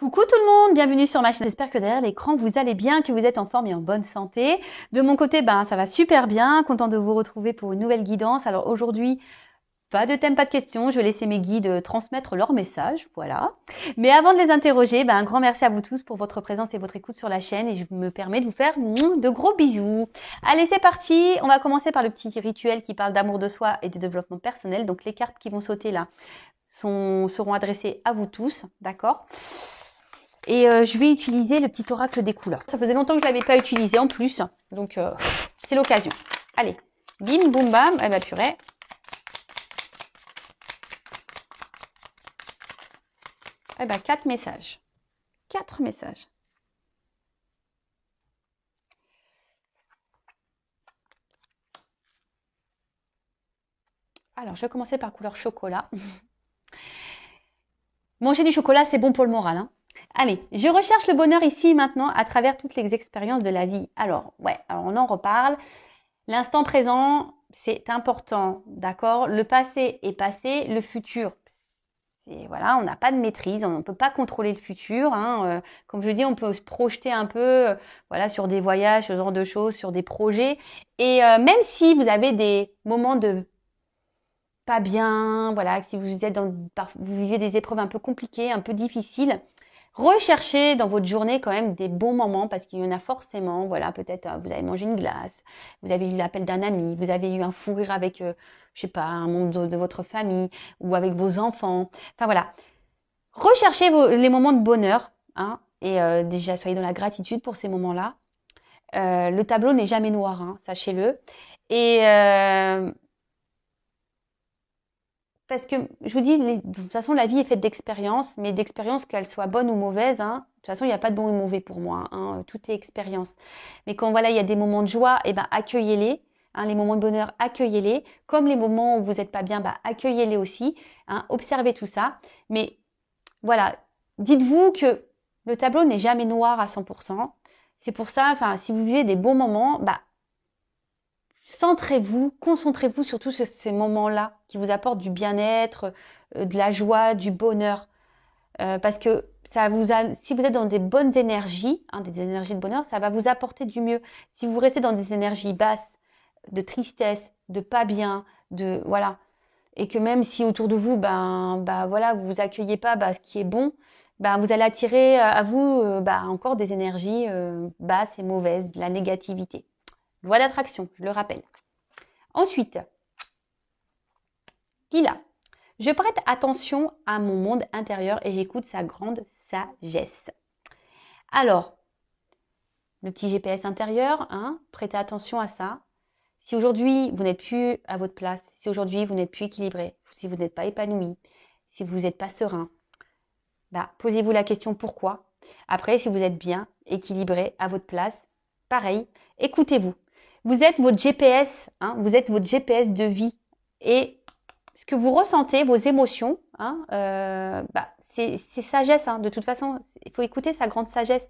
Coucou tout le monde, bienvenue sur ma chaîne. J'espère que derrière l'écran vous allez bien, que vous êtes en forme et en bonne santé. De mon côté, ça va super bien, content de vous retrouver pour une nouvelle guidance. Alors aujourd'hui, pas de thème, pas de questions, je vais laisser mes guides transmettre leur message, voilà. Mais avant de les interroger, un grand merci à vous tous pour votre présence et votre écoute sur la chaîne et je me permets de vous faire de gros bisous. Allez, c'est parti, on va commencer par le petit rituel qui parle d'amour de soi et de développement personnel. Donc les cartes qui vont sauter là seront adressées à vous tous, d'accord ? Et je vais utiliser le petit oracle des couleurs. Ça faisait longtemps que je ne l'avais pas utilisé en plus. Donc, c'est l'occasion. Allez, bim, boum, bam. Eh ben, purée. Eh ben, 4 messages. 4 messages. Alors, je vais commencer par couleur chocolat. Manger du chocolat, c'est bon pour le moral, hein. Allez, je recherche le bonheur ici maintenant à travers toutes les expériences de la vie. Alors, alors on en reparle. L'instant présent, c'est important, d'accord? Le passé est passé, le futur, voilà, on n'a pas de maîtrise, on ne peut pas contrôler le futur, hein. Comme je dis, on peut se projeter un peu, voilà, sur des voyages, ce genre de choses, sur des projets. Et même si vous avez des moments de pas bien, voilà, si vous êtes vous vivez des épreuves un peu compliquées, un peu difficiles, recherchez dans votre journée quand même des bons moments parce qu'il y en a forcément. Voilà, peut-être vous avez mangé une glace, vous avez eu l'appel d'un ami, vous avez eu un fou rire avec, je sais pas, un membre de votre famille ou avec vos enfants. Enfin voilà, recherchez les moments de bonheur, hein, et déjà soyez dans la gratitude pour ces moments-là. Le tableau n'est jamais noir, hein, sachez-le. Et parce que je vous dis, de toute façon, la vie est faite d'expériences, mais d'expériences, qu'elles soient bonnes ou mauvaises, hein. De toute façon, il n'y a pas de bon ou mauvais pour moi, hein. Tout est expérience. Mais quand voilà, il y a des moments de joie, accueillez-les. Hein, les moments de bonheur, accueillez-les. Comme les moments où vous n'êtes pas bien, accueillez-les aussi. Hein, observez tout ça. Mais voilà, dites-vous que le tableau n'est jamais noir à 100%. C'est pour ça, si vous vivez des bons moments, centrez-vous, concentrez-vous sur tous ces moments-là qui vous apportent du bien-être, de la joie, du bonheur. Parce que si vous êtes dans des bonnes énergies, hein, des énergies de bonheur, ça va vous apporter du mieux. Si vous restez dans des énergies basses, de tristesse, de pas bien, voilà, et que même si autour de vous, voilà, vous accueillez pas ce qui est bon, vous allez attirer à vous encore des énergies basses et mauvaises, de la négativité. Loi d'attraction, je le rappelle. Ensuite, Lila, je prête attention à mon monde intérieur et j'écoute sa grande sagesse. Alors, le petit GPS intérieur, hein, prêtez attention à ça. Si aujourd'hui vous n'êtes plus à votre place, si aujourd'hui vous n'êtes plus équilibré, si vous n'êtes pas épanoui, si vous n'êtes pas serein, posez-vous la question pourquoi. Après, si vous êtes bien, équilibré, à votre place, pareil, écoutez-vous. Vous êtes votre GPS, hein, vous êtes votre GPS de vie. Et ce que vous ressentez, vos émotions, hein, c'est sagesse. Hein. De toute façon, il faut écouter sa grande sagesse.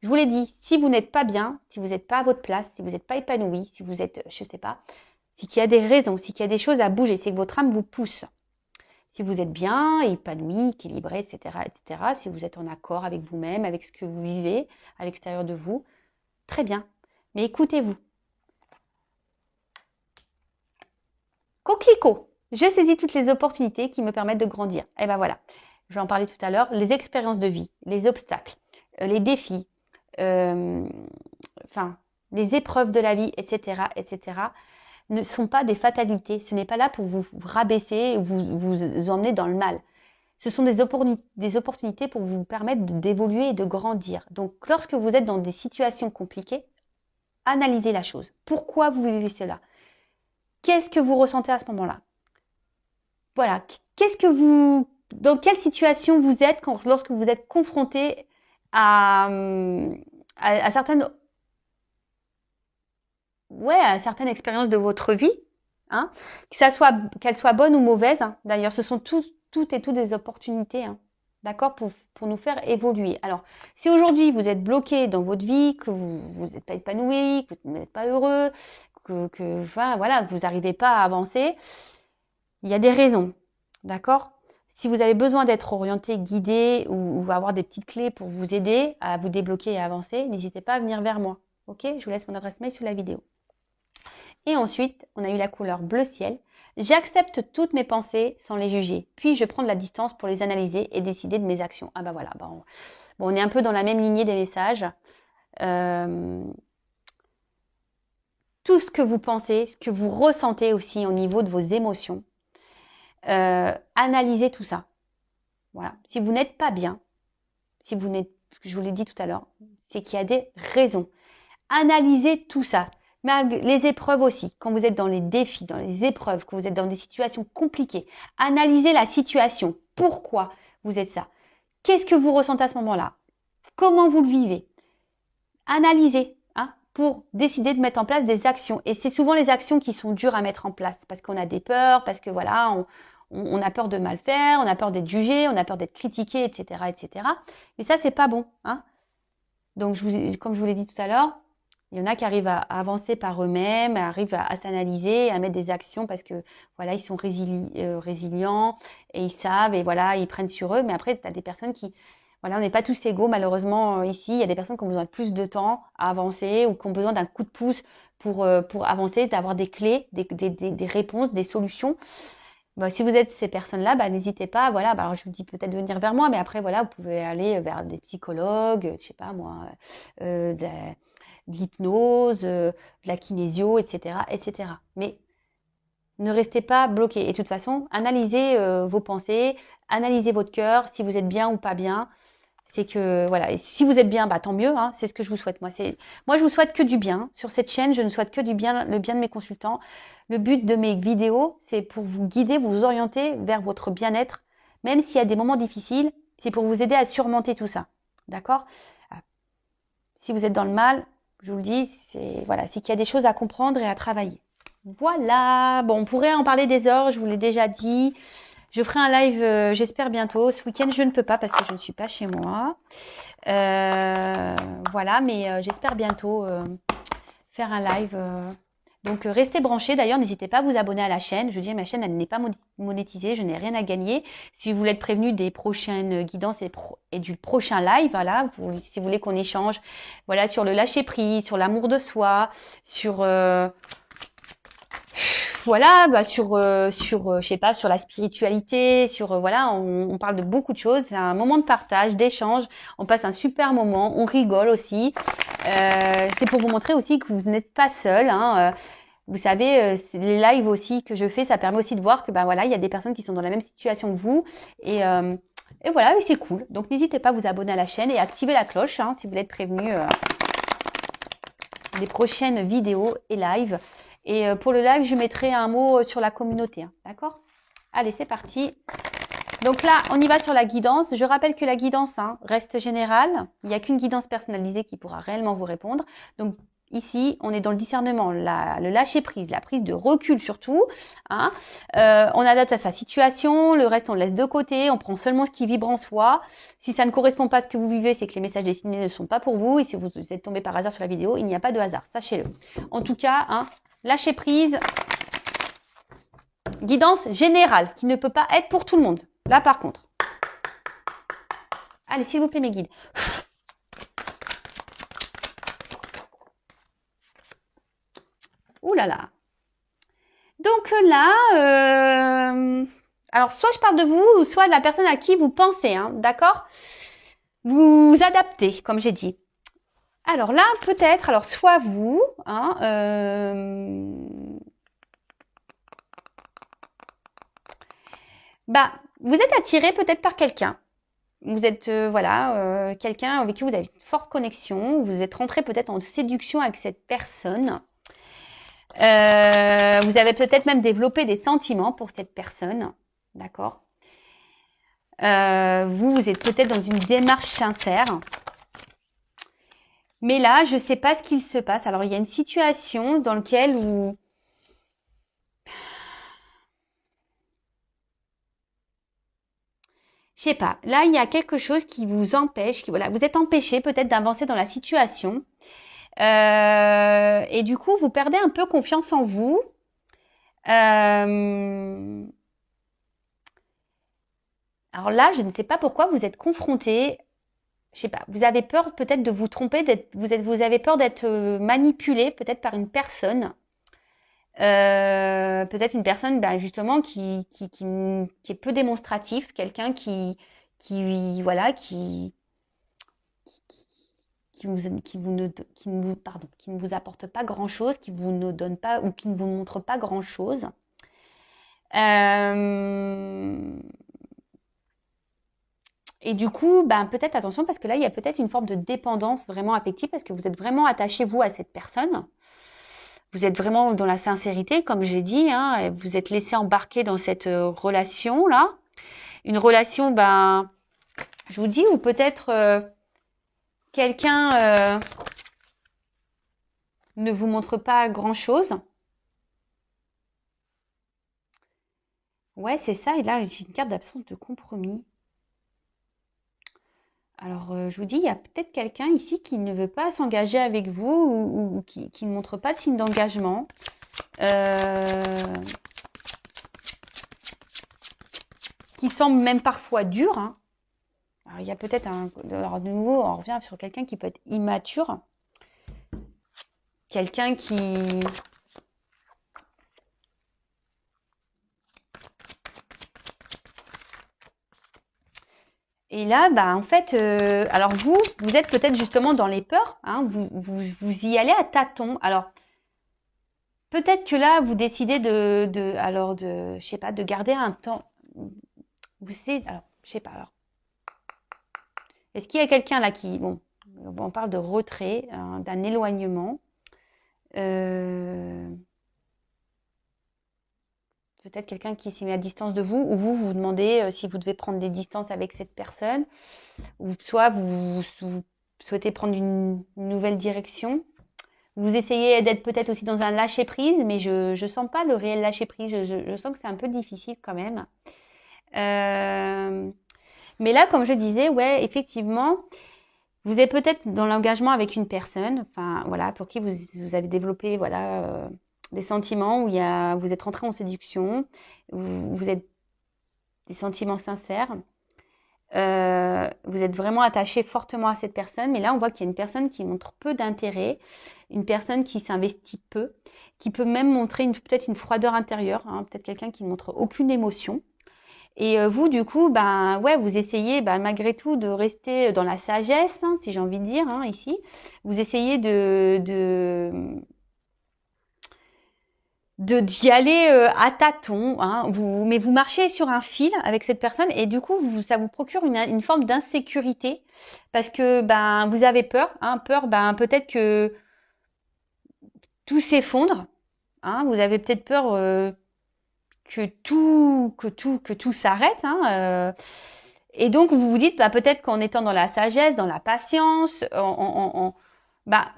Je vous l'ai dit, si vous n'êtes pas bien, si vous n'êtes pas à votre place, si vous n'êtes pas épanoui, si vous êtes, je ne sais pas, c'est qu'il y a des raisons, c'est qu'il y a des choses à bouger, c'est que votre âme vous pousse. Si vous êtes bien, épanoui, équilibré, etc., etc., si vous êtes en accord avec vous-même, avec ce que vous vivez à l'extérieur de vous, très bien. Mais écoutez-vous. Coquelicot, je saisis toutes les opportunités qui me permettent de grandir. Et voilà, je vais en parler tout à l'heure. Les expériences de vie, les obstacles, les défis, les épreuves de la vie, etc., etc., ne sont pas des fatalités. Ce n'est pas là pour vous rabaisser ou vous emmener dans le mal. Ce sont des opportunités pour vous permettre d'évoluer et de grandir. Donc, lorsque vous êtes dans des situations compliquées, analysez la chose. Pourquoi vous vivez cela ? Qu'est-ce que vous ressentez à ce moment-là ? Voilà, dans quelle situation vous êtes lorsque vous êtes confronté à certaines expériences de votre vie, hein, qu'elles soient bonnes ou mauvaises. Hein. D'ailleurs, ce sont toutes des opportunités, hein, d'accord, pour nous faire évoluer. Alors, si aujourd'hui vous êtes bloqué dans votre vie, que vous n'êtes pas épanoui, que vous n'êtes pas heureux, que vous n'arrivez pas à avancer, il y a des raisons, d'accord ? Si vous avez besoin d'être orienté, guidé ou avoir des petites clés pour vous aider à vous débloquer et à avancer, n'hésitez pas à venir vers moi. Ok? Je vous laisse mon adresse mail sous la vidéo. Et ensuite, on a eu la couleur bleu ciel. J'accepte toutes mes pensées sans les juger. Puis, je prends de la distance pour les analyser et décider de mes actions. Ah bah voilà, bon, on est un peu dans la même lignée des messages. Tout ce que vous pensez, ce que vous ressentez aussi au niveau de vos émotions, analysez tout ça. Voilà. Si vous n'êtes pas bien, si vous n'êtes, je vous l'ai dit tout à l'heure, c'est qu'il y a des raisons. Analysez tout ça. Les épreuves aussi, quand vous êtes dans les défis, dans les épreuves, quand vous êtes dans des situations compliquées, analysez la situation. Pourquoi vous êtes ça? Qu'est-ce que vous ressentez à ce moment-là? Comment vous le vivez? Analysez pour décider de mettre en place des actions. Et c'est souvent les actions qui sont dures à mettre en place parce qu'on a des peurs, parce que voilà, on a peur de mal faire, on a peur d'être jugé, on a peur d'être critiqué, etc., etc. Mais ça, c'est pas bon. Donc, comme je vous l'ai dit tout à l'heure, il y en a qui arrivent à avancer par eux-mêmes, arrivent à s'analyser, à mettre des actions parce que voilà, ils sont résilients et ils savent et voilà, ils prennent sur eux. Mais après, tu as des personnes qui, voilà, on n'est pas tous égaux malheureusement ici. Il y a des personnes qui ont besoin de plus de temps à avancer ou qui ont besoin d'un coup de pouce pour avancer, d'avoir des clés, des réponses, des solutions. Bah, si vous êtes ces personnes-là, bah, n'hésitez pas. Voilà, bah, alors je vous dis peut-être de venir vers moi, mais après voilà, vous pouvez aller vers des psychologues, je sais pas moi, de l'hypnose, de la kinésio, etc., etc. Mais ne restez pas bloqué. Et de toute façon, analysez vos pensées, analysez votre cœur, si vous êtes bien ou pas bien. C'est que voilà, et si vous êtes bien, bah tant mieux. C'est ce que je vous souhaite. Moi, je vous souhaite que du bien sur cette chaîne. Je ne souhaite que du bien, le bien de mes consultants. Le but de mes vidéos, c'est pour vous guider, vous orienter vers votre bien-être, même s'il y a des moments difficiles. C'est pour vous aider à surmonter tout ça. D'accord? Si vous êtes dans le mal, je vous le dis, c'est qu'il y a des choses à comprendre et à travailler. Voilà. Bon, on pourrait en parler des heures. Je vous l'ai déjà dit. Je ferai un live, j'espère bientôt. Ce week-end, je ne peux pas parce que je ne suis pas chez moi. Voilà, mais j'espère bientôt faire un live. Donc, restez branchés. D'ailleurs, n'hésitez pas à vous abonner à la chaîne. Je veux dire, ma chaîne, elle n'est pas monétisée. Je n'ai rien à gagner. Si vous voulez être prévenu des prochaines guidances et du prochain live, voilà, si vous voulez qu'on échange, voilà, sur le lâcher-prise, sur l'amour de soi, sur... voilà, bah je sais pas, sur la spiritualité, voilà, on parle de beaucoup de choses. C'est un moment de partage, d'échange. On passe un super moment, on rigole aussi. C'est pour vous montrer aussi que vous n'êtes pas seul. Vous savez, les lives aussi que je fais, ça permet aussi de voir que voilà, il y a des personnes qui sont dans la même situation que vous. Et voilà, c'est cool. Donc n'hésitez pas à vous abonner à la chaîne et activer la cloche si vous voulez être prévenu des prochaines vidéos et lives. Et pour le live, je mettrai un mot sur la communauté. D'accord? Allez, c'est parti. Donc là, on y va sur la guidance. Je rappelle que la guidance reste générale. Il n'y a qu'une guidance personnalisée qui pourra réellement vous répondre. Donc ici, on est dans le discernement, le lâcher-prise, la prise de recul surtout. On adapte à sa situation. Le reste, on le laisse de côté. On prend seulement ce qui vibre en soi. Si ça ne correspond pas à ce que vous vivez, c'est que les messages destinés ne sont pas pour vous. Et si vous êtes tombé par hasard sur la vidéo, il n'y a pas de hasard. Sachez-le. En tout cas, lâcher prise, guidance générale qui ne peut pas être pour tout le monde. Là, par contre. Allez, s'il vous plaît, mes guides. Ouh là là. Donc là, alors soit je parle de vous, ou soit de la personne à qui vous pensez, d'accord? Vous adaptez, comme j'ai dit. Alors là, peut-être, alors soit vous, vous êtes attiré peut-être par quelqu'un. Vous êtes, quelqu'un avec qui vous avez une forte connexion. Vous êtes rentré peut-être en séduction avec cette personne. Vous avez peut-être même développé des sentiments pour cette personne. D'accord? Vous êtes peut-être dans une démarche sincère. Mais là, je ne sais pas ce qu'il se passe. Alors, il y a une situation dans laquelle vous... Je sais pas. Là, il y a quelque chose qui vous empêche, vous êtes empêché peut-être d'avancer dans la situation. Et du coup, vous perdez un peu confiance en vous. Alors là, je ne sais pas pourquoi vous êtes confronté. Je sais pas, vous avez peur peut-être de vous tromper, vous avez peur d'être manipulé peut-être par une personne. Peut-être une personne justement qui est peu démonstratif, quelqu'un voilà, qui ne vous apporte pas grand-chose, qui vous ne donne pas ou qui ne vous montre pas grand-chose. Et du coup, peut-être attention parce que là, il y a peut-être une forme de dépendance vraiment affective parce que vous êtes vraiment attaché, vous, à cette personne. Vous êtes vraiment dans la sincérité, comme j'ai dit, hein, et vous êtes laissé embarquer dans cette relation-là. Une relation, je vous dis, ou peut-être quelqu'un ne vous montre pas grand-chose. Ouais, c'est ça. Et là, j'ai une carte d'absence de compromis. Alors, je vous dis, il y a peut-être quelqu'un ici qui ne veut pas s'engager avec vous ou qui ne montre pas de signe d'engagement. Qui semble même parfois dur. Hein. Alors, il y a peut-être alors, de nouveau, on revient sur quelqu'un qui peut être immature. Quelqu'un qui... Et là, en fait, alors vous êtes peut-être justement dans les peurs. Hein, vous y allez à tâtons. Alors, peut-être que là, vous décidez je sais pas, de garder un temps. Vous savez, alors, je sais pas. Alors, est-ce qu'il y a quelqu'un là qui, bon, on parle de retrait, hein, d'un éloignement. Peut-être quelqu'un qui s'est mis à distance de vous, ou vous demandez si vous devez prendre des distances avec cette personne, ou soit vous souhaitez prendre une nouvelle direction. Vous essayez d'être peut-être aussi dans un lâcher-prise, mais je ne sens pas le réel lâcher-prise. Je sens que c'est un peu difficile quand même. Mais là, comme je disais, ouais, effectivement, vous êtes peut-être dans l'engagement avec une personne, enfin voilà, pour qui vous avez développé voilà des sentiments où vous êtes rentré en séduction, vous êtes des sentiments sincères. Vous êtes vraiment attaché fortement à cette personne, mais là on voit qu'il y a une personne qui montre peu d'intérêt, une personne qui s'investit peu, qui peut même montrer peut-être une froideur intérieure, hein, peut-être quelqu'un qui ne montre aucune émotion. Et vous, du coup, ouais, vous essayez malgré tout de rester dans la sagesse, hein, si j'ai envie de dire, hein, ici. Vous essayez d'y aller à tâtons, hein, mais vous marchez sur un fil avec cette personne et du coup, ça vous procure une forme d'insécurité parce que vous avez peur, hein, peur, peut-être que tout s'effondre, hein, vous avez peut-être peur que tout s'arrête, hein, et donc vous vous dites peut-être qu'en étant dans la sagesse, dans la patience,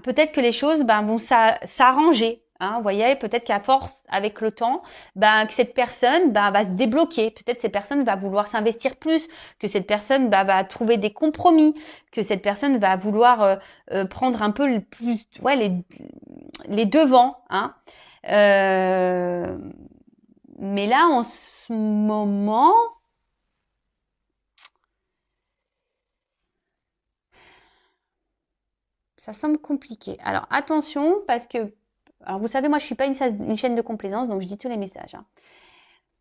peut-être que les choses vont s'arranger. Hein, vous voyez, peut-être qu'à force, avec le temps, que cette personne va se débloquer. Peut-être cette personne va vouloir s'investir plus, que cette personne va trouver des compromis, que cette personne va vouloir prendre un peu les devants. Hein. Mais là, en ce moment, ça semble compliqué. Alors attention, parce que, alors vous savez, moi je suis pas une chaîne de complaisance, donc je dis tous les messages. Hein.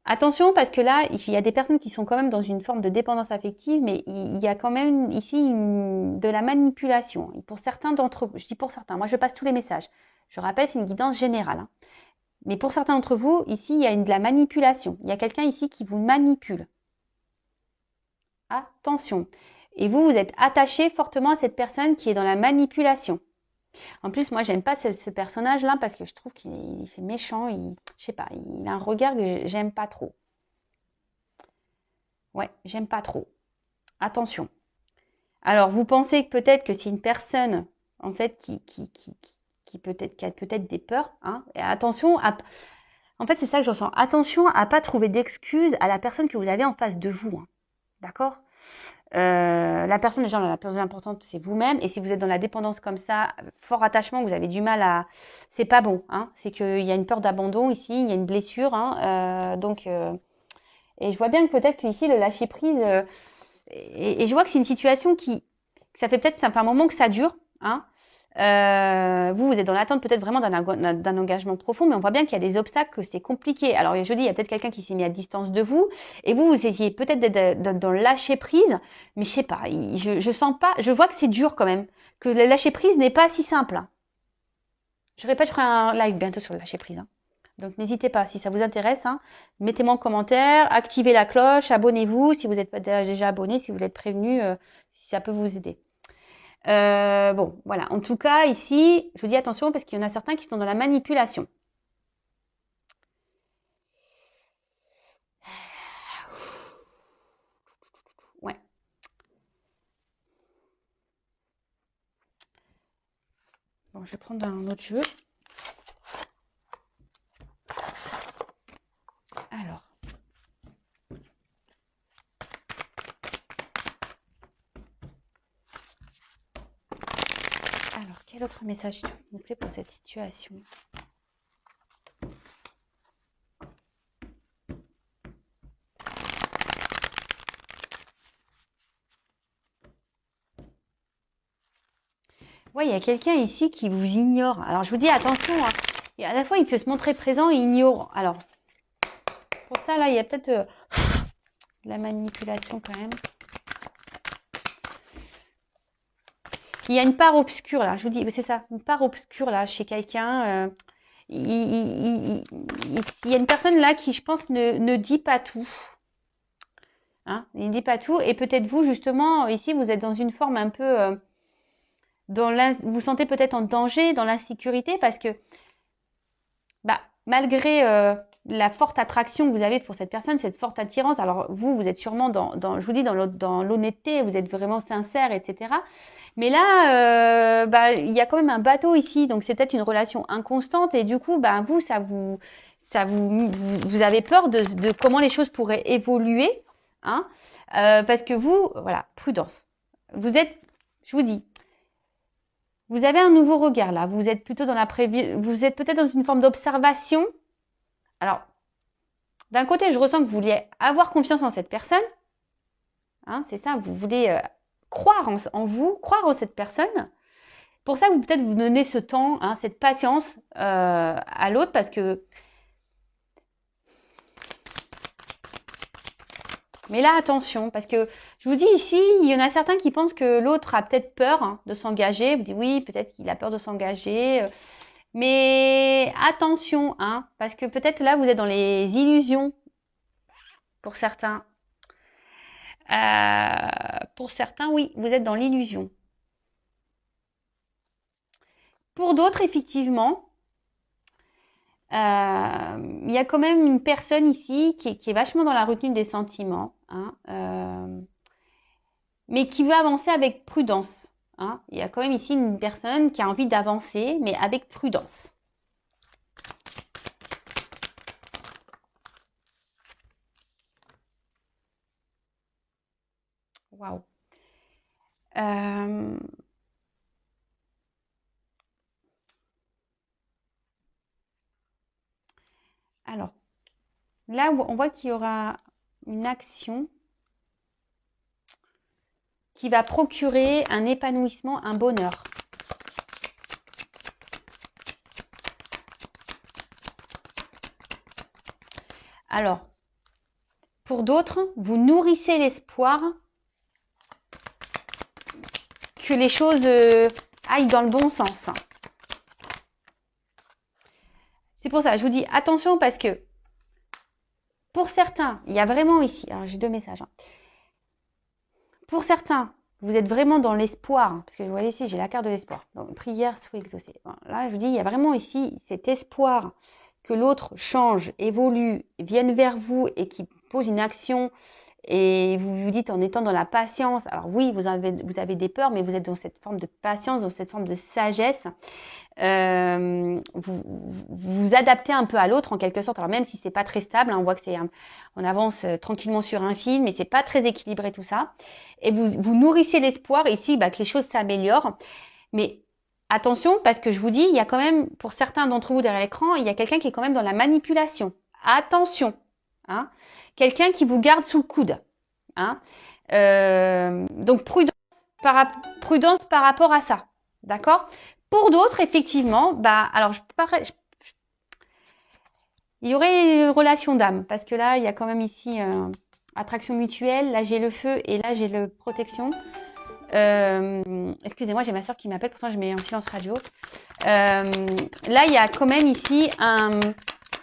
Attention, parce que là, il y a des personnes qui sont quand même dans une forme de dépendance affective, mais il y a quand même ici de la manipulation. Et pour certains d'entre vous, je dis pour certains, moi je passe tous les messages. Je rappelle, c'est une guidance générale. Hein. Mais pour certains d'entre vous, ici, il y a de la manipulation. Il y a quelqu'un ici qui vous manipule. Attention. Et vous êtes attaché fortement à cette personne qui est dans la manipulation. En plus, moi, j'aime pas ce personnage-là parce que je trouve qu'il fait méchant. Je sais pas, il a un regard que j'aime pas trop. Ouais, j'aime pas trop. Attention. Alors, vous pensez que peut-être que c'est une personne, en fait, qui a peut-être des peurs. Hein, et attention en fait, c'est ça que je ressens. Attention à pas trouver d'excuses à la personne que vous avez en face de vous. Hein. D'accord ? La personne, déjà, la plus importante, c'est vous-même. Et si vous êtes dans la dépendance comme ça, fort attachement, vous avez du mal à... C'est pas bon. Hein. C'est qu'il y a une peur d'abandon ici, il y a une blessure. Hein. Donc, Et je vois bien que peut-être qu'ici, le lâcher prise, et je vois que c'est une situation que ça fait peut-être un moment que ça dure, hein. Vous êtes dans l'attente peut-être vraiment d'un engagement profond, mais on voit bien qu'il y a des obstacles, que c'est compliqué. Alors, je dis, il y a peut-être quelqu'un qui s'est mis à distance de vous, et vous essayez peut-être d'être dans le lâcher prise, mais je sais pas, je sens pas, je vois que c'est dur quand même, que le lâcher prise n'est pas si simple, hein. Je répète, je ferai un live bientôt sur le lâcher prise, hein. Donc n'hésitez pas, si ça vous intéresse, hein, mettez-moi en commentaire, activez la cloche, abonnez-vous si vous n'êtes pas déjà abonné, si vous êtes prévenu, si ça peut vous aider. Bon, voilà. En tout cas, ici, je vous dis attention parce qu'il y en a certains qui sont dans la manipulation. Ouais. Bon, je vais prendre un autre jeu. Alors. Alors, quel autre message s'il vous plaît pour cette situation? Ouais, il y a quelqu'un ici qui vous ignore. Alors, je vous dis attention, hein. Et à la fois, il peut se montrer présent et ignore. Alors, pour ça, là, il y a peut-être de la manipulation quand même. Il y a une part obscure, là. Je vous dis, c'est ça, une part obscure, là, chez quelqu'un. Il y a une personne, là, qui, je pense, ne dit pas tout. Hein, il ne dit pas tout. Et peut-être vous, justement, ici, vous êtes dans une forme un peu... vous vous sentez peut-être en danger, dans l'insécurité, parce que bah, malgré la forte attraction que vous avez pour cette personne, cette forte attirance, alors vous êtes sûrement je vous dis, dans l'honnêteté, vous êtes vraiment sincère, etc. Mais là, il y a quand même un bateau ici, donc c'est peut-être une relation inconstante, et du coup, vous avez peur de comment les choses pourraient évoluer, hein, parce que vous, voilà, prudence. Je vous dis, vous avez un nouveau regard là. Vous êtes plutôt dans vous êtes peut-être dans une forme d'observation. Alors, d'un côté, je ressens que vous vouliez avoir confiance en cette personne. Hein, c'est ça, vous voulez croire en vous, croire en cette personne. Pour ça, vous peut-être vous donnez ce temps, hein, cette patience à l'autre, parce que. Mais là, attention, parce que je vous dis ici, il y en a certains qui pensent que l'autre a peut-être peur, hein, de s'engager. Vous dites oui, peut-être qu'il a peur de s'engager. Mais attention, hein, parce que peut-être là, vous êtes dans les illusions pour certains. Pour certains, oui, vous êtes dans l'illusion. Pour d'autres, effectivement, il y a quand même une personne ici qui est vachement dans la retenue des sentiments, hein, mais qui veut avancer avec prudence. Hein. Il y a quand même ici une personne qui a envie d'avancer, mais avec prudence. Waouh. Alors, là, on voit qu'il y aura une action qui va procurer un épanouissement, un bonheur. Alors, pour d'autres, vous nourrissez l'espoir que les choses aillent dans le bon sens. C'est pour ça, je vous dis attention parce que pour certains, il y a vraiment ici, alors j'ai deux messages. Hein. Pour certains, vous êtes vraiment dans l'espoir, parce que vous voyez ici, j'ai la carte de l'espoir. Donc, prière soit exaucée. Bon, là, je vous dis, il y a vraiment ici cet espoir que l'autre change, évolue, vienne vers vous et qui pose une action. Et vous vous dites en étant dans la patience, alors oui, vous avez des peurs, mais vous êtes dans cette forme de patience, dans cette forme de sagesse. Vous vous adaptez un peu à l'autre en quelque sorte. Alors même si c'est pas très stable, hein, on voit que on avance tranquillement sur un fil, mais c'est pas très équilibré tout ça. Et vous nourrissez l'espoir ici que les choses s'améliorent. Mais attention, parce que je vous dis, il y a quand même, pour certains d'entre vous derrière l'écran, il y a quelqu'un qui est quand même dans la manipulation. Attention, hein. quelqu'un qui vous garde sous le coude. Hein. Donc, prudence par rapport à ça. D'accord? Pour d'autres, effectivement, alors, il y aurait une relation d'âme, parce que là, il y a quand même ici attraction mutuelle. Là, j'ai le feu et là, j'ai le protection. Excusez-moi, j'ai ma soeur qui m'appelle, pourtant je mets en silence radio. Là, il y a quand même ici un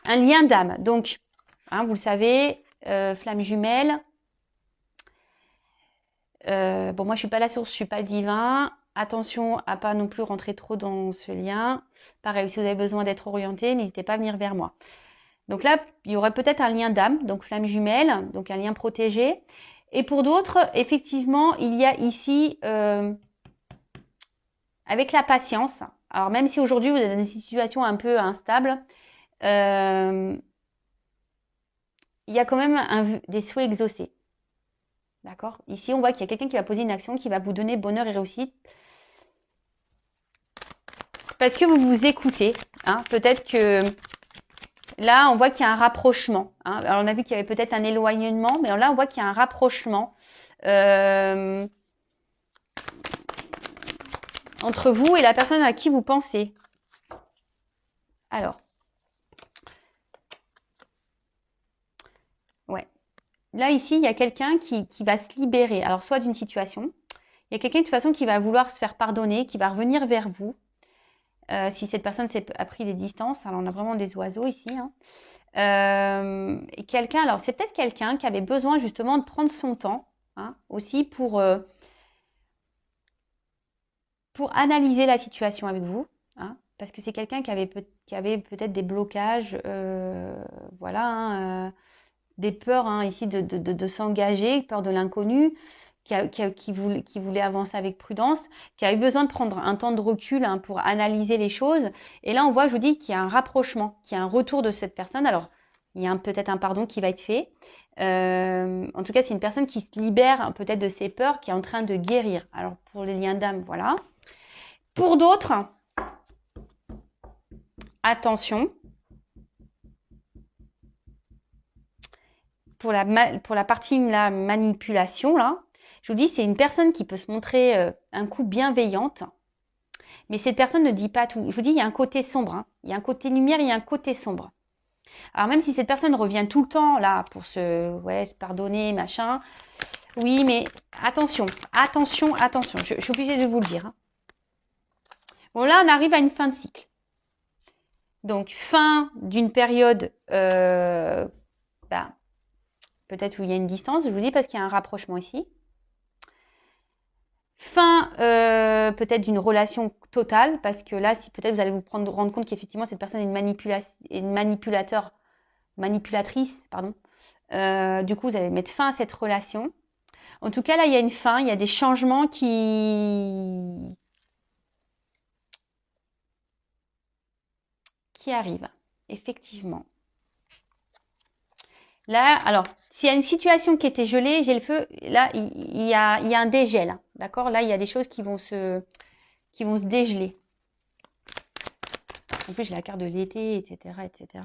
lien d'âme. Donc, hein, vous le savez, flamme jumelle. Bon, moi, je suis pas la source, je suis pas le divin. Attention à pas non plus rentrer trop dans ce lien. Pareil, si vous avez besoin d'être orienté, n'hésitez pas à venir vers moi. Donc là, il y aurait peut-être un lien d'âme, donc flamme jumelle, donc un lien protégé. Et pour d'autres, effectivement, il y a ici, avec la patience, alors même si aujourd'hui vous êtes dans une situation un peu instable, il y a quand même des souhaits exaucés. D'accord? Ici, on voit qu'il y a quelqu'un qui va poser une action qui va vous donner bonheur et réussite. Parce que vous vous écoutez. Hein? Peut-être que là, on voit qu'il y a un rapprochement. Hein? Alors, on a vu qu'il y avait peut-être un éloignement, mais là, on voit qu'il y a un rapprochement entre vous et la personne à qui vous pensez. Alors. Ouais. Là, ici, il y a quelqu'un qui va se libérer. Alors, soit d'une situation. Il y a quelqu'un de toute façon qui va vouloir se faire pardonner, qui va revenir vers vous. Si cette personne a pris des distances. Alors, on a vraiment des oiseaux ici. Hein. Et quelqu'un, alors c'est peut-être quelqu'un qui avait besoin justement de prendre son temps hein, aussi pour analyser la situation avec vous. Hein, parce que c'est quelqu'un qui avait peut-être des blocages, voilà, hein, des peurs hein, ici de s'engager, peur de l'inconnu, qui voulait avancer avec prudence, qui a eu besoin de prendre un temps de recul hein, pour analyser les choses. Et là, on voit, je vous dis, qu'il y a un rapprochement, qu'il y a un retour de cette personne. Alors, il y a peut-être un pardon qui va être fait. En tout cas, c'est une personne qui se libère peut-être de ses peurs, qui est en train de guérir. Alors, pour les liens d'âme, voilà. Pour d'autres, attention. Pour la partie la manipulation, là, je vous dis, c'est une personne qui peut se montrer un coup bienveillante, mais cette personne ne dit pas tout. Je vous dis, il y a un côté sombre. Hein. Il y a un côté lumière, il y a un côté sombre. Alors même si cette personne revient tout le temps là pour se pardonner, machin, oui, mais attention, attention, attention. Je suis obligée de vous le dire. Hein. Bon, là, on arrive à une fin de cycle. Donc, fin d'une période, peut-être où il y a une distance, je vous dis parce qu'il y a un rapprochement ici. Fin peut-être d'une relation totale, parce que là, si peut-être vous allez vous rendre compte qu'effectivement cette personne est une manipulatrice, pardon. Du coup, vous allez mettre fin à cette relation. En tout cas, là, il y a une fin, il y a des changements qui arrivent, effectivement. Là, alors, s'il y a une situation qui était gelée, j'ai le feu, là, il y a un dégel. D'accord? Là, il y a des choses qui vont se dégeler. En plus, j'ai la carte de l'été, etc., etc.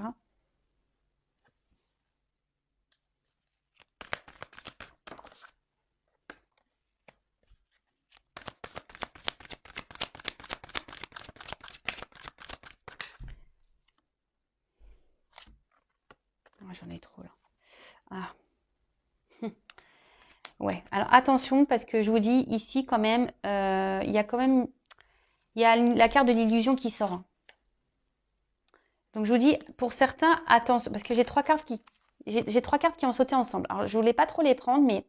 J'en ai trop là. Ah. Ouais, alors attention parce que je vous dis ici quand même, il y a la carte de l'illusion qui sort. Donc je vous dis pour certains attention parce que j'ai trois cartes qui ont sauté ensemble. Alors je voulais pas trop les prendre, mais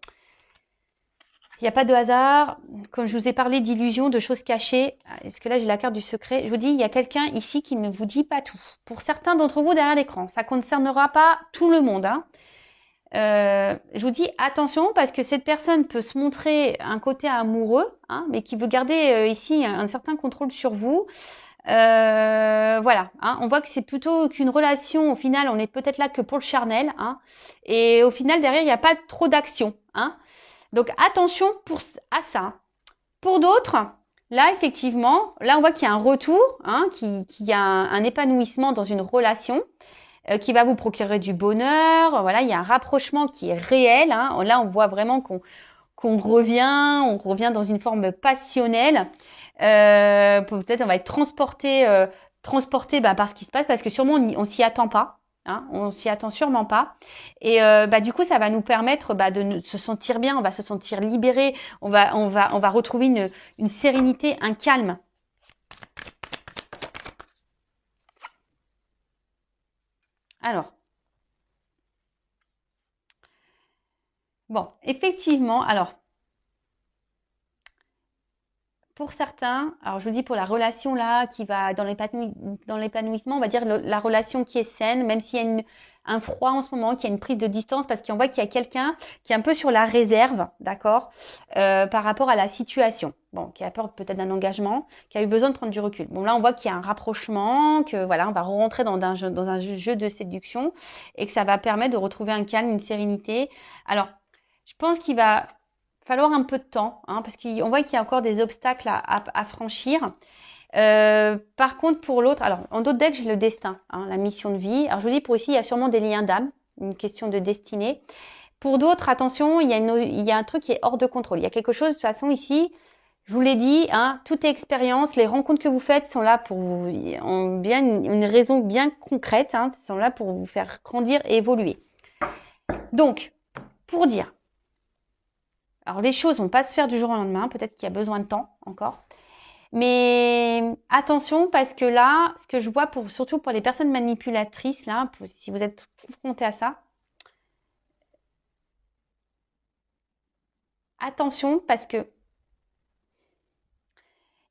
il n'y a pas de hasard. Comme je vous ai parlé d'illusion, de choses cachées, est-ce que là j'ai la carte du secret? Je vous dis, il y a quelqu'un ici qui ne vous dit pas tout. Pour certains d'entre vous derrière l'écran, ça ne concernera pas tout le monde. Hein. Je vous dis attention parce que cette personne peut se montrer un côté amoureux, hein, mais qui veut garder ici un certain contrôle sur vous. Voilà, hein, on voit que c'est plutôt qu'une relation. Au final, on est peut-être là que pour le charnel, hein, et au final derrière il n'y a pas trop d'action. Hein. Donc attention à ça. Pour d'autres, là effectivement, là on voit qu'il y a un retour, hein, qu'il y a un épanouissement dans une relation. qui va vous procurer du bonheur. Voilà, il y a un rapprochement qui est réel. Hein. Là, on voit vraiment qu'on revient dans une forme passionnelle. Peut-être on va être transporté par ce qui se passe parce que sûrement on s'y attend pas. Hein, on s'y attend sûrement pas. Et du coup, ça va nous permettre de se sentir bien. On va se sentir libéré. On va retrouver une sérénité, un calme. Alors, bon, effectivement, alors, pour certains, alors je vous dis pour la relation là qui va dans l'épanouissement, on va dire la relation qui est saine, même s'il y a un froid en ce moment, qu'il y a une prise de distance, parce qu'on voit qu'il y a quelqu'un qui est un peu sur la réserve, d'accord, par rapport à la situation. Bon, qui a peur peut-être d'un engagement, qui a eu besoin de prendre du recul. Bon, là, on voit qu'il y a un rapprochement, que voilà, on va rentrer dans un jeu de séduction et que ça va permettre de retrouver un calme, une sérénité. Alors, je pense qu'il va falloir un peu de temps, hein, parce qu'on voit qu'il y a encore des obstacles à franchir. Par contre, pour l'autre, alors en d'autres decks, j'ai le destin, hein, la mission de vie. Alors je vous dis, pour ici, il y a sûrement des liens d'âme, une question de destinée. Pour d'autres, attention, il y a un truc qui est hors de contrôle. Il y a quelque chose, de toute façon, ici, je vous l'ai dit, hein, toute expérience, les rencontres que vous faites sont là pour vous, ont bien une raison bien concrète, hein, sont là pour vous faire grandir et évoluer. Donc, pour dire, alors les choses vont pas se faire du jour au lendemain, peut-être qu'il y a besoin de temps encore. Mais attention parce que là, ce que je vois surtout pour les personnes manipulatrices, là, si vous êtes confrontés à ça, attention parce que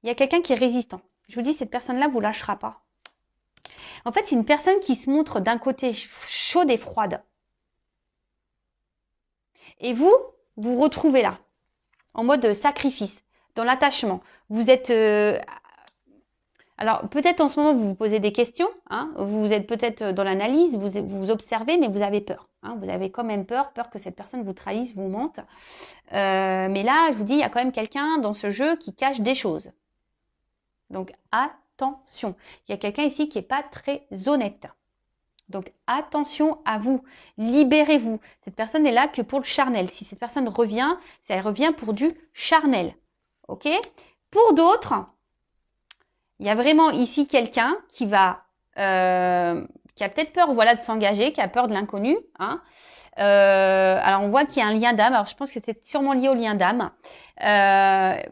il y a quelqu'un qui est résistant. Je vous dis, cette personne-là vous lâchera pas. En fait, c'est une personne qui se montre d'un côté chaude et froide. Et vous retrouvez là, en mode sacrifice, dans l'attachement. Vous êtes... alors, peut-être en ce moment, vous vous posez des questions. Hein, vous êtes peut-être dans l'analyse, vous observez, mais vous avez peur. Hein, vous avez quand même peur que cette personne vous trahisse, vous mente. Mais là, je vous dis, il y a quand même quelqu'un dans ce jeu qui cache des choses. Donc, attention. Il y a quelqu'un ici qui n'est pas très honnête. Donc, attention à vous. Libérez-vous. Cette personne n'est là que pour le charnel. Si cette personne revient, elle revient pour du charnel. OK ? Pour d'autres, il y a vraiment ici quelqu'un qui a peut-être peur, voilà, de s'engager, qui a peur de l'inconnu. Hein. Alors, on voit qu'il y a un lien d'âme. Alors, je pense que c'est sûrement lié au lien d'âme.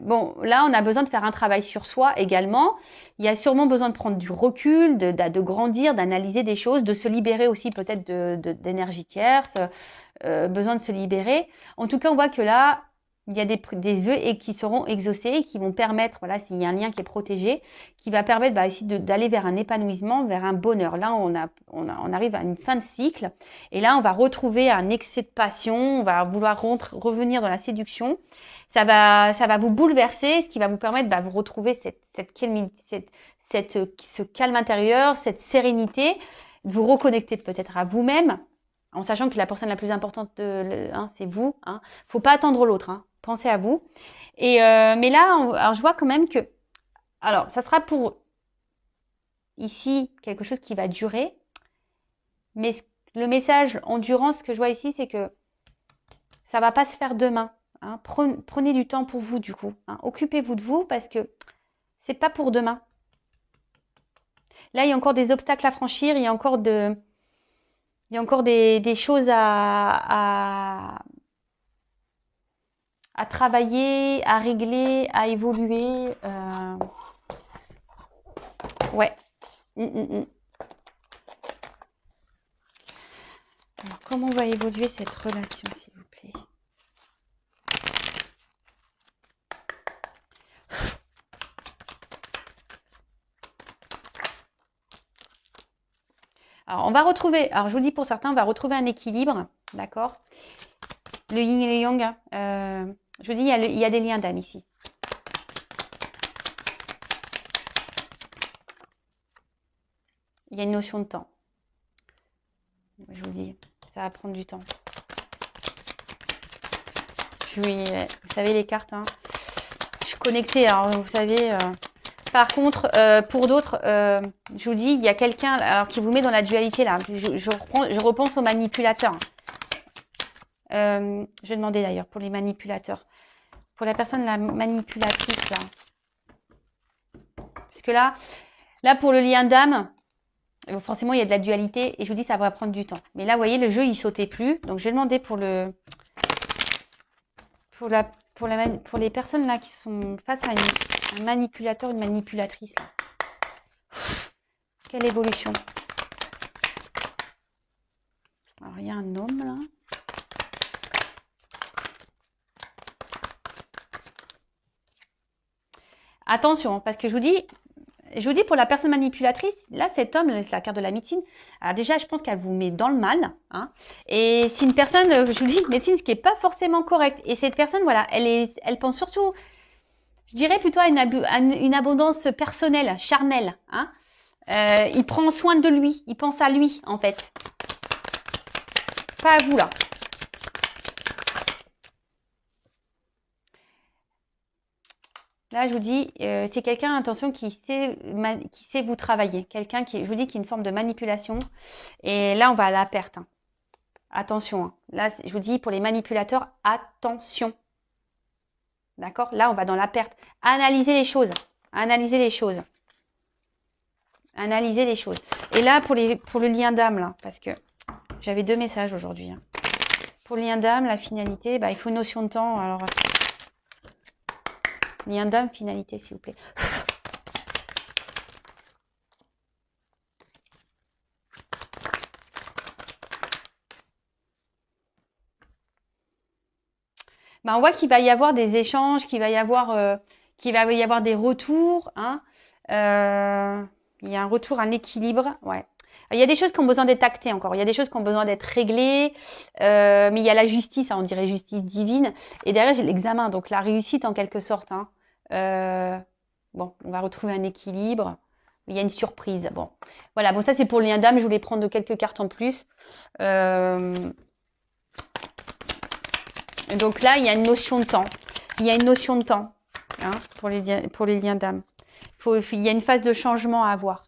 Bon, là, on a besoin de faire un travail sur soi également. Il y a sûrement besoin de prendre du recul, de grandir, d'analyser des choses, de se libérer aussi peut-être d'énergie tierce, besoin de se libérer. En tout cas, on voit que là, il y a des vœux qui seront exaucés et qui vont permettre, voilà, s'il y a un lien qui est protégé, qui va permettre ici d'aller vers un épanouissement, vers un bonheur. Là, on arrive à une fin de cycle et là, on va retrouver un excès de passion, on va vouloir revenir dans la séduction. Ça va vous bouleverser, ce qui va vous permettre de vous retrouver ce calme intérieur, cette sérénité, de vous reconnecter peut-être à vous-même, en sachant que la personne la plus importante, c'est vous. Hein. Faut pas attendre l'autre. Hein. Pensez à vous. Et mais là, alors je vois quand même que, alors ça sera pour ici quelque chose qui va durer, mais le message endurance que je vois ici, c'est que ça va pas se faire demain. Hein. Prenez du temps pour vous du coup. Hein. Occupez-vous de vous parce que c'est pas pour demain. Là, il y a encore des obstacles à franchir. Il y a encore des choses à travailler, à régler, à évoluer. Ouais. Alors, comment va évoluer cette relation, s'il vous plaît? Alors, on va retrouver, alors je vous dis pour certains, on va retrouver un équilibre, d'accord? Le yin et le yang, je vous dis, il y a des liens d'âme ici. Il y a une notion de temps. Je vous dis, ça va prendre du temps. Vous savez les cartes, hein. Je suis connectée, alors vous savez, Par contre, pour d'autres, je vous dis, il y a quelqu'un alors qui vous met dans la dualité là. Je repense aux manipulateurs. Je vais demander d'ailleurs pour les manipulateurs. Pour la personne, la manipulatrice là. Parce que là pour le lien d'âme, forcément il y a de la dualité et je vous dis ça va prendre du temps. Mais là, vous voyez, le jeu il sautait plus. Donc je vais demander pour les personnes là qui sont face à un manipulateur, une manipulatrice. Là. Quelle évolution. Alors il y a un homme là. Attention, parce que je vous dis pour la personne manipulatrice, là, cet homme, c'est la carte de la médecine. Alors déjà, je pense qu'elle vous met dans le mal. Hein, et c'est une personne, je vous dis, médecine, ce qui n'est pas forcément correct. Et cette personne, voilà, elle pense surtout, je dirais plutôt à une abondance personnelle, charnelle. Hein. Il prend soin de lui, il pense à lui, en fait. Pas à vous, là. Là, je vous dis, c'est quelqu'un, attention, qui sait vous travailler. Quelqu'un qui, je vous dis, qui est une forme de manipulation. Et là, on va à la perte. Hein. Attention. Hein. Là, je vous dis, pour les manipulateurs, attention. D'accord? Là, on va dans la perte. Analysez les choses. Analysez les choses. Analysez les choses. Et là, pour le lien d'âme, là, parce que j'avais 2 messages aujourd'hui. Hein. Pour le lien d'âme, la finalité, il faut une notion de temps. Alors... Lien d'âme, finalité, s'il vous plaît. On voit qu'il va y avoir des échanges, qu'il va y avoir des retours. Hein. Il y a un retour, un équilibre. Ouais. Il y a des choses qui ont besoin d'être actées encore. Il y a des choses qui ont besoin d'être réglées. Mais il y a la justice, hein, on dirait justice divine. Et derrière, j'ai l'examen, donc la réussite en quelque sorte. Hein. Bon, on va retrouver un équilibre. Il y a une surprise. Bon, voilà. Bon, ça c'est pour le lien d'âme. Je voulais prendre quelques cartes en plus. Donc là, il y a une notion de temps. Il y a une notion de temps hein, pour les liens d'âme. Il y a une phase de changement à avoir.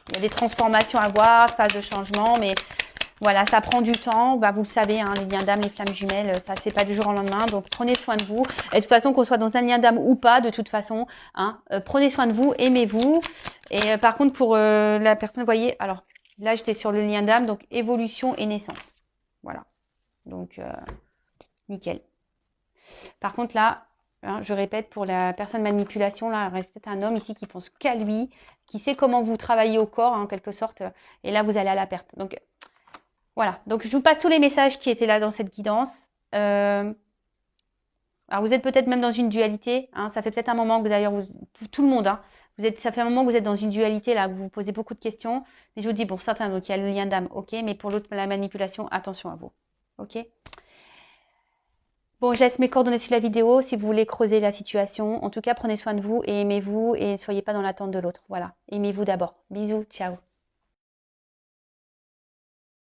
Il y a des transformations à avoir, phase de changement, mais voilà, ça prend du temps. Vous le savez, hein, les liens d'âme, les flammes jumelles, ça ne se fait pas du jour au lendemain. Donc, prenez soin de vous. Et de toute façon, qu'on soit dans un lien d'âme ou pas, de toute façon, hein, prenez soin de vous, aimez-vous. Et par contre, pour la personne, vous voyez, alors là, j'étais sur le lien d'âme, donc évolution et naissance. Voilà. Donc, nickel. Par contre, là, hein, je répète, pour la personne manipulation, là, il reste peut-être un homme ici qui pense qu'à lui, qui sait comment vous travaillez au corps, hein, en quelque sorte. Et là, vous allez à la perte. Donc, voilà, donc je vous passe tous les messages qui étaient là dans cette guidance. Alors vous êtes peut-être même dans une dualité, hein, ça fait peut-être un moment que d'ailleurs, tout le monde, hein, ça fait un moment que vous êtes dans une dualité là, que vous vous posez beaucoup de questions. Mais je vous dis, pour certains, donc il y a le lien d'âme, ok, mais pour l'autre, la manipulation, attention à vous, ok. Bon, je laisse mes coordonnées sur la vidéo si vous voulez creuser la situation. En tout cas, prenez soin de vous et aimez-vous et ne soyez pas dans l'attente de l'autre. Voilà, aimez-vous d'abord. Bisous, ciao.